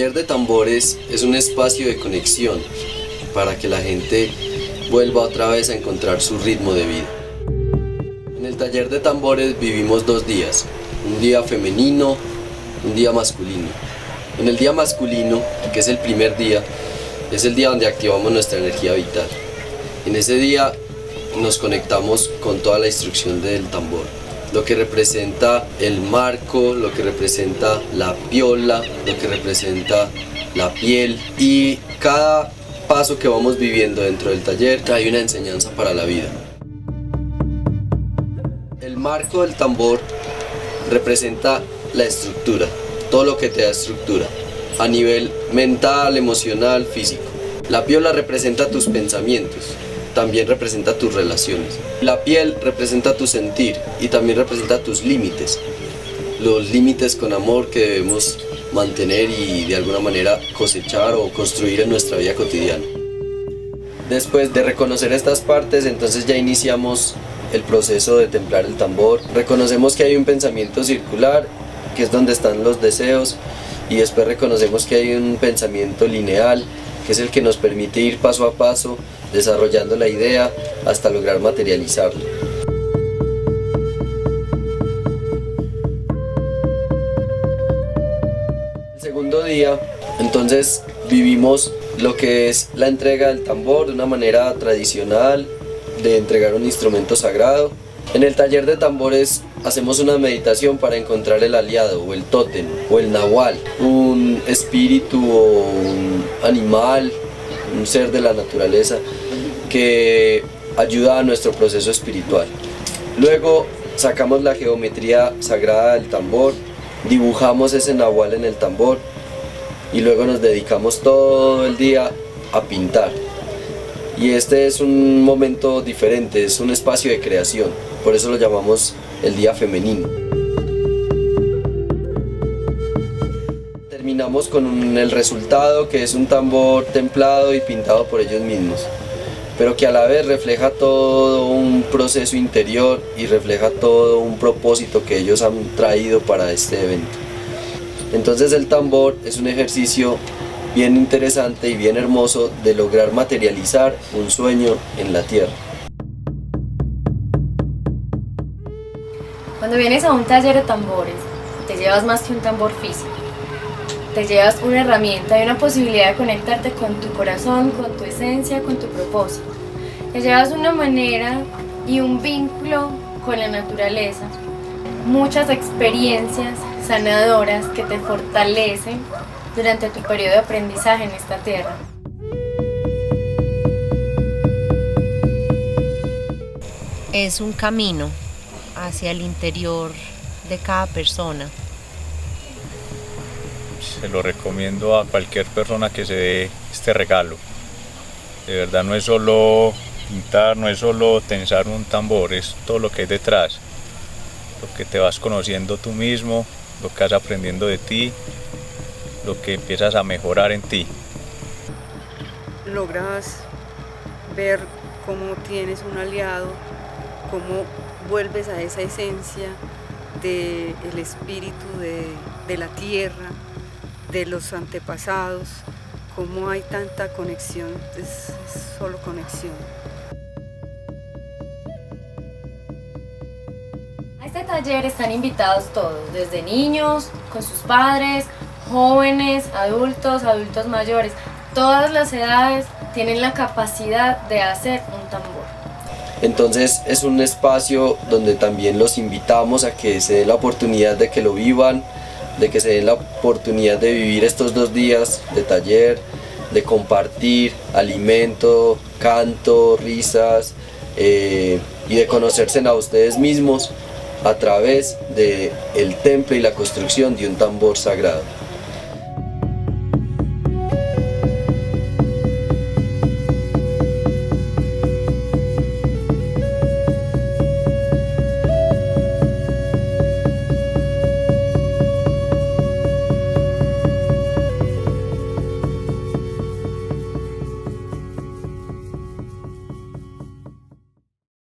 taller de tambores es un espacio de conexión para que la gente vuelva otra vez a encontrar su ritmo de vida. En el taller de tambores vivimos 2 días, un día femenino, un día masculino. En el día masculino, que es el primer día, es el día donde activamos nuestra energía vital. En ese día nos conectamos con toda la instrucción del tambor, lo que representa el marco, lo que representa la piola, lo que representa la piel, y cada paso que vamos viviendo dentro del taller trae una enseñanza para la vida. El marco del tambor representa la estructura, todo lo que te da estructura, a nivel mental, emocional, físico. La piola representa tus pensamientos, también representa tus relaciones. La piel representa tu sentir y también representa tus límites, los límites con amor que debemos mantener y de alguna manera cosechar o construir en nuestra vida cotidiana. Después de reconocer estas partes, entonces ya iniciamos el proceso de templar el tambor. Reconocemos que hay un pensamiento circular, que es donde están los deseos, y después reconocemos que hay un pensamiento lineal, que es el que nos permite ir paso a paso, desarrollando la idea hasta lograr materializarla. El segundo día, entonces, vivimos lo que es la entrega del tambor de una manera tradicional, de entregar un instrumento sagrado. En el taller de tambores hacemos una meditación para encontrar el aliado, o el tótem, o el nahual, un espíritu o un animal, un ser de la naturaleza que ayuda a nuestro proceso espiritual. Luego sacamos la geometría sagrada del tambor, dibujamos ese nahual en el tambor y luego nos dedicamos todo el día a pintar. Y este es un momento diferente, es un espacio de creación, por eso lo llamamos el día femenino. Terminamos con el resultado, que es un tambor templado y pintado por ellos mismos, pero que a la vez refleja todo un proceso interior y refleja todo un propósito que ellos han traído para este evento. Entonces el tambor es un ejercicio bien interesante y bien hermoso de lograr materializar un sueño en la tierra. Cuando vienes a un taller de tambores, te llevas más que un tambor físico. Te llevas una herramienta y una posibilidad de conectarte con tu corazón, con tu esencia, con tu propósito. Te llevas una manera y un vínculo con la naturaleza, muchas experiencias sanadoras que te fortalecen durante tu periodo de aprendizaje en esta tierra. Es un camino hacia el interior de cada persona. Se lo recomiendo a cualquier persona que se dé este regalo. De verdad, no es solo pintar, no es solo tensar un tambor, es todo lo que hay detrás, lo que te vas conociendo tú mismo, lo que vas aprendiendo de ti, lo que empiezas a mejorar en ti. Logras ver cómo tienes un aliado, cómo vuelves a esa esencia del espíritu de la tierra, de los antepasados, cómo hay tanta conexión, es solo conexión. A este taller están invitados todos, desde niños, con sus padres, jóvenes, adultos mayores. Todas las edades tienen la capacidad de hacer un tambor. Entonces es un espacio donde también los invitamos a que se den la oportunidad de que lo vivan, de que se den la oportunidad de vivir estos 2 días de taller, de compartir alimento, canto, risas, y de conocerse a ustedes mismos a través del temple y la construcción de un tambor sagrado.